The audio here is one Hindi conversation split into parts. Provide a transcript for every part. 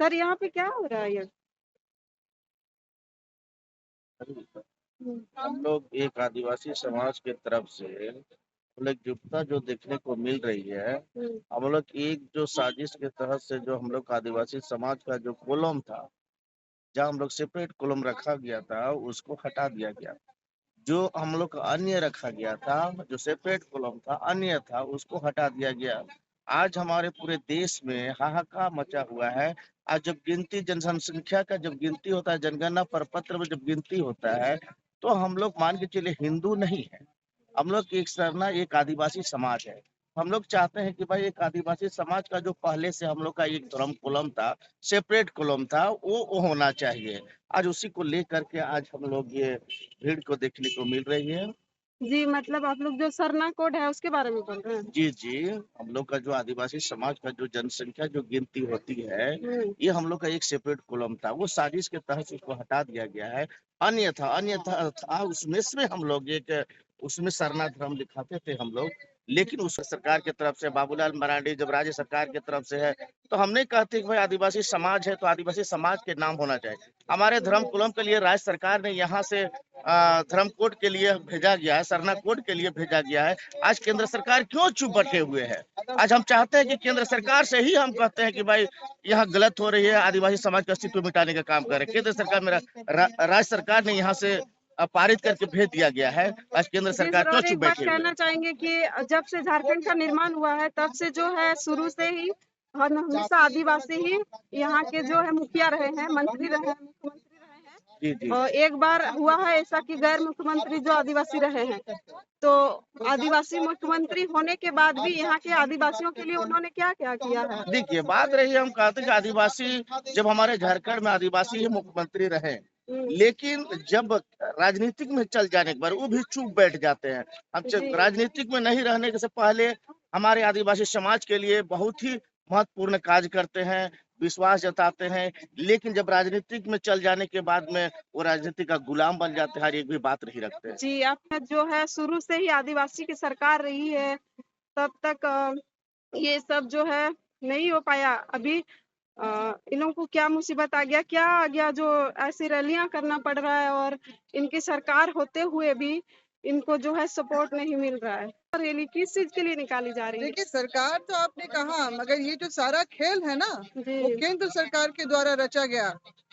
सर यहाँ पे क्या हो रहा है ये? हम लोग एक आदिवासी समाज के तरफ से हम लोग एकजुटता जो देखने को मिल रही है। हम लोग एक जो साजिश के तहत से जो हम लोग आदिवासी समाज का जो कोलम था, जहाँ हम लोग सेपरेट कोलम रखा गया था, उसको हटा दिया गया। जो हम लोग का अन्य रखा गया था, जो सेपरेट कॉलम था अन्य था, उसको हटा दिया गया। आज हमारे पूरे देश में हाहाकार मचा हुआ है। आज जब गिनती जनसंख्या का जब गिनती होता है, जनगणना प्रपत्र में जब गिनती होता है, तो हम लोग मान के चलिए हिंदू नहीं है। हम लोग एक सरना एक आदिवासी समाज है। हम लोग चाहते हैं कि भाई एक आदिवासी समाज का जो पहले से हम लोग का एक धर्म कोलम था, सेपरेट कोलम था, वो होना चाहिए। आज उसी को लेकर के आज हम लोग ये भीड़ को देखने को मिल रही है। जी, मतलब आप लोग जो सरना कोड है उसके बारे में बोल रहे हैं? जी जी, हम लोग का जो आदिवासी समाज का जो जनसंख्या जो गिनती होती है, ये हम लोग का एक सेपरेट कॉलम था, वो साजिश के तहत उसको हटा दिया गया है। अन्यथा था उसमें से हम लोग एक उसमें सरना धर्म दिखाते थे हम लोग। लेकिन उस सरकार की तरफ से बाबूलाल मरांडी जब राज्य सरकार की तरफ से है, तो हम नहीं कहते कि भाई आदिवासी समाज है तो आदिवासी समाज के नाम होना चाहिए। हमारे धर्म कुलम के लिए राज्य सरकार ने यहाँ से धर्म कोड के लिए भेजा गया है, सरना कोड के लिए भेजा गया है। आज केंद्र सरकार क्यों चुप बैठे हुए है? आज हम चाहते हैं कि केंद्र सरकार से ही हम कहते हैं कि भाई यहाँ गलत हो रही है, आदिवासी समाज का अस्तित्व मिटाने का काम करे। केंद्र सरकार मेरा राज्य सरकार ने यहाँ से पारित करके भेज दिया गया है। आज केंद्र जी सरकार सर, क्यों और चुप एक बात बैठे हुए कहना है? चाहेंगे कि जब से झारखंड का निर्माण हुआ है तब से जो है शुरू से ही हम हमेशा आदिवासी ही यहाँ के जो है मुखिया रहे हैं, मंत्री रहे हैं, मुख्यमंत्री रहे हैं। जी जी। और एक बार हुआ है ऐसा कि गैर मुख्यमंत्री जो आदिवासी रहे हैं, तो आदिवासी मुख्यमंत्री होने के बाद भी यहाँ के आदिवासियों के लिए उन्होंने क्या क्या किया है? देखिए, बात रही है, हम कहते हैं कि आदिवासी जब हमारे झारखंड में आदिवासी ही मुख्यमंत्री रहे, लेकिन जब राजनीतिक में चल जाने के बाद वो भी चुप बैठ जाते हैं। राजनीतिक में नहीं रहने से पहले हमारे आदिवासी समाज के लिए बहुत ही महत्वपूर्ण कार्य करते हैं, विश्वास जताते हैं। लेकिन जब राजनीतिक में चल जाने के बाद में वो राजनीति का गुलाम बन जाते हैं, हर एक भी बात नहीं रखते हैं। जी, आपने जो है शुरू से ही आदिवासी की सरकार रही है, तब तक ये सब जो है नहीं हो पाया। अभी इन लोगों को क्या मुसीबत क्या आ गया जो ऐसी रैलियां करना पड़ रहा है और इनकी सरकार होते हुए भी इनको जो है सपोर्ट नहीं मिल रहा है। रैली किस चीज के लिए निकाली जा रही है? देखिए, सरकार तो आपने कहा, मगर ये जो सारा खेल है ना, वो जी केंद्र सरकार के द्वारा रचा गया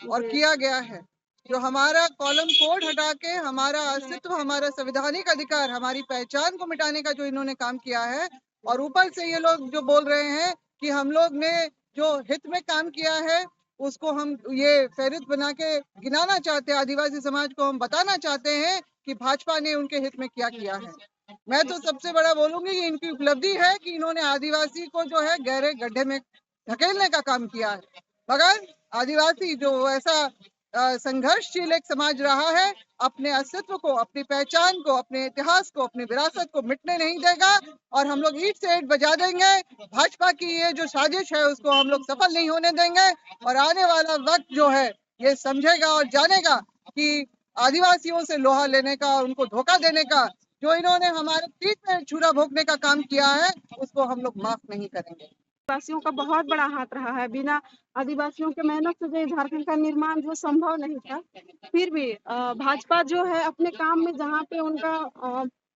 और जी किया गया है। जो हमारा कॉलम कोड हटा के हमारा अस्तित्व, हमारा संवैधानिक अधिकार, हमारी पहचान को मिटाने का जो इन्होंने काम किया है, और ऊपर से ये लोग जो बोल रहे हैं कि हम लोग ने जो हित में काम किया है उसको हम ये फेरिस्त बना के गिनाना चाहते हैं। आदिवासी समाज को हम बताना चाहते हैं कि भाजपा ने उनके हित में क्या किया है। मैं तो सबसे बड़ा बोलूंगी कि इनकी उपलब्धि है कि इन्होंने आदिवासी को जो है गहरे गड्ढे में धकेलने का काम किया है। मगर आदिवासी जो ऐसा संघर्षशील एक समाज रहा है, अपने अस्तित्व को, अपनी पहचान को, अपने इतिहास को, अपनी विरासत को मिटने नहीं देगा। और हम लोग ईंट से ईंट बजा देंगे। भाजपा की ये जो साजिश है उसको हम लोग सफल नहीं होने देंगे। और आने वाला वक्त जो है ये समझेगा और जानेगा कि आदिवासियों से लोहा लेने का, उनको धोखा देने का, जो इन्होंने हमारे पीठ में छुरा भोंकने का काम किया है, उसको हम लोग माफ नहीं करेंगे। आदिवासियों का बहुत बड़ा हाथ रहा है। बिना आदिवासियों के मेहनत से जो झारखंड का निर्माण जो संभव नहीं था, फिर भी भाजपा जो है अपने काम में जहाँ पे उनका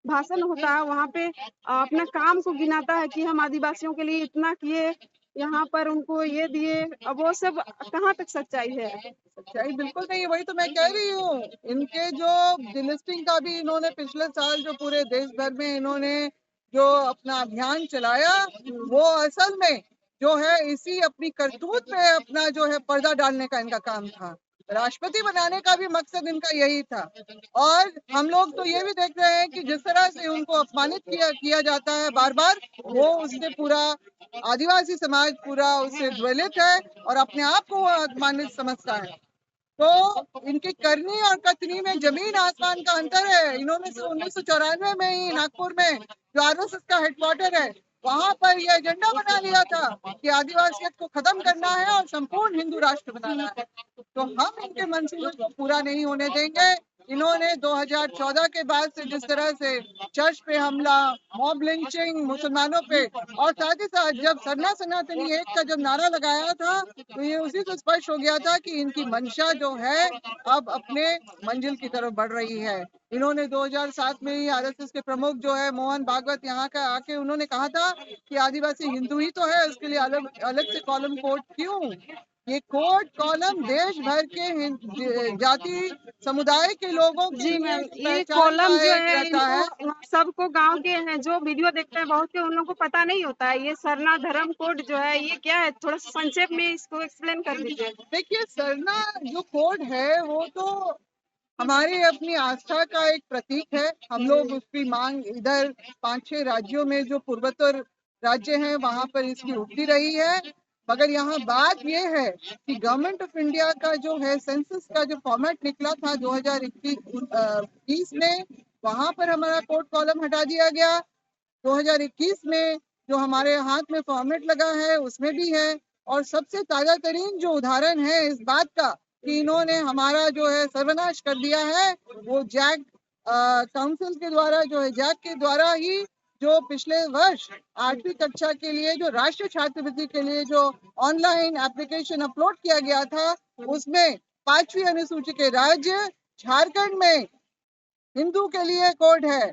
भाषण होता है वहाँ पे अपना काम को गिनाता है कि हम आदिवासियों के लिए इतना किए, यहाँ पर उनको ये दिए। अब वो सब कहाँ तक सच्चाई है? सच्चाई बिल्कुल नहीं है, वही तो मैं कह रही हूँ। इनके जो डिलिस्टिंग का भी इन्होंने पिछले साल जो पूरे देश भर में इन्होंने जो अपना अभियान चलाया, वो असल में जो है इसी अपनी करतूत पे अपना जो है पर्दा डालने का इनका काम था। राष्ट्रपति बनाने का भी मकसद इनका यही था। और हम लोग तो ये भी देख रहे हैं कि जिस तरह से उनको अपमानित किया जाता है बार बार, वो उससे पूरा आदिवासी समाज पूरा उससे ज्वलित है और अपने आप को वो अपमानित समझता है। तो इनकी करनी और कथनी में जमीन आसमान का अंतर है। इन्होंने 1994 में ही नागपुर में जो आरएसएस का हेडक्वार्टर है, वहां पर यह एजेंडा बना लिया था कि आदिवासियत को खत्म करना है और संपूर्ण हिंदू राष्ट्र बनाना है। तो हम इनके मंसूबे को पूरा नहीं होने देंगे। इन्होंने 2014 के बाद से जिस तरह से चर्च पे हमला, मॉब लिंचिंग मुसलमानों पे, और साथ ही साथ जब सरना सनातनी एक का जब नारा लगाया था तो ये उसी से स्पष्ट हो गया था कि इनकी मंशा जो है अब अपने मंजिल की तरफ बढ़ रही है। इन्होंने 2007 में ही आरएसएस के प्रमुख जो है मोहन भागवत यहाँ का आके उन्होंने कहा था कि आदिवासी हिंदू ही तो है, उसके लिए अलग अलग से कॉलम कोड क्यों? ये कोड कॉलम देश भर के जाति समुदाय के लोगों के जी लिए मैम, एक ये पहचान कॉलम का जो एक है रहता है। इनको सबको गांव के हैं जो वीडियो देखते हैं बहुत के उन लोगों को पता नहीं होता है। ये सरना धर्म कोड जो है ये क्या है, थोड़ा सा संक्षेप में इसको एक्सप्लेन कर दीजिए। देखिए, सरना जो कोड है वो तो हमारी अपनी आस्था का एक प्रतीक है। हम लोग उसकी मांग इधर 5-6 राज्यों में जो पूर्वोत्तर राज्य हैं वहां पर इसकी उठती रही है, मगर यहाँ बात ये है कि गवर्नमेंट ऑफ इंडिया का जो है सेंसस का जो फॉर्मेट निकला था 2021 में, वहां पर हमारा कोड कॉलम हटा दिया गया। 2021 में जो हमारे हाथ में फॉर्मेट लगा है उसमें भी है, और सबसे ताजा तरीन जो उदाहरण है इस बात का कि इन्होंने हमारा जो है सर्वनाश कर दिया है, वो जैक काउंसिल के द्वारा जो है जैक के द्वारा ही जो पिछले वर्ष 8वीं कक्षा के लिए जो राष्ट्रीय छात्रवृत्ति के लिए जो ऑनलाइन एप्लीकेशन अपलोड किया गया था, उसमें 5वीं अनुसूची के राज्य झारखंड में हिंदू के लिए कोड है,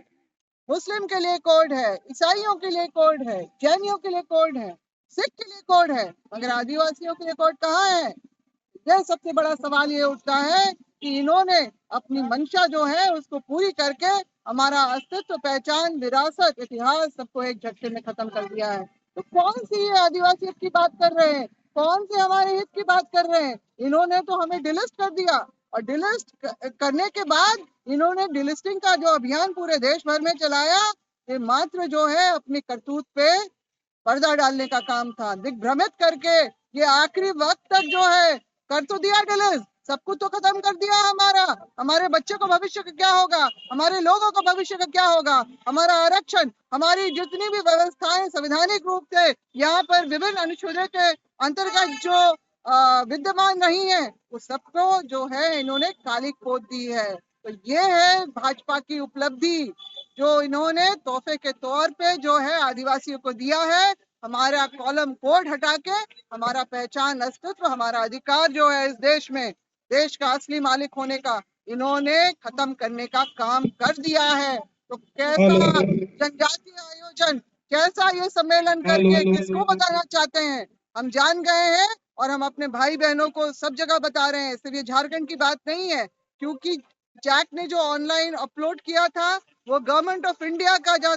मुस्लिम के लिए कोड है, ईसाइयों के लिए कोड है, जैनियों के लिए कोड है, सिख के लिए कोड है, मगर आदिवासियों के लिए कोड कहाँ है? यह सबसे बड़ा सवाल ये उठता है कि इन्होंने अपनी मंशा जो है उसको पूरी करके हमारा अस्तित्व, पहचान, विरासत, इतिहास सबको एक झटके में खत्म कर दिया है। तो कौन सी ये आदिवासियत की बात कर रहे हैं? कौन से हमारे हित की बात कर रहे हैं? इन्होंने तो हमें डिलिस्ट कर दिया, और डिलिस्ट करने के बाद इन्होंने डिलिस्टिंग का जो अभियान पूरे देश भर में चलाया, ये मात्र जो है अपनी करतूत पे पर्दा डालने का काम था, दिग्भ्रमित करके ये आखिरी वक्त तक जो है कर तो दिया डिलीट, सब कुछ तो खत्म कर दिया हमारा। हमारे बच्चे को भविष्य का क्या होगा, हमारे लोगों को भविष्य का क्या होगा, हमारा आरक्षण, हमारी जितनी भी व्यवस्थाएं संवैधानिक रूप से यहाँ पर विभिन्न अनुच्छेदों के अंतर्गत जो विद्यमान नहीं है, उस सबको जो है इन्होंने काली पोत दी है। तो ये है भाजपा की उपलब्धि जो इन्होंने तोहफे के तौर पे जो है आदिवासियों को दिया है। हमारा कॉलम कोड हटा के हमारा पहचान, अस्तित्व, हमारा अधिकार जो है इस देश में देश का असली मालिक होने का इन्होंने खत्म करने का काम कर दिया है। तो कैसा जनजातीय आयोजन, कैसा ये सम्मेलन करके किसको बताना चाहते हैं? हम जान गए हैं, और हम अपने भाई बहनों को सब जगह बता रहे हैं। सिर्फ ये झारखंड की बात नहीं है, क्योंकि जैक ने जो ऑनलाइन अपलोड किया था वो गवर्नमेंट ऑफ इंडिया का जो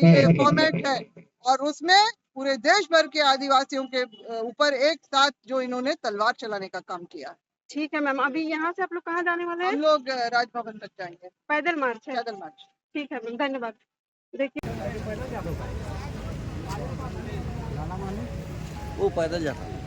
ये फॉर्मेट है, और उसमें पूरे देश भर के आदिवासियों के ऊपर एक साथ जो इन्होंने तलवार चलाने का काम किया। ठीक है मैम, अभी यहाँ से आप लोग कहाँ जाने वाले हैं? हम लोग राजभवन तक जाएंगे, पैदल मार्च है? पैदल मार्च। ठीक है मैम, धन्यवाद। देखिए वो पैदल जाता है।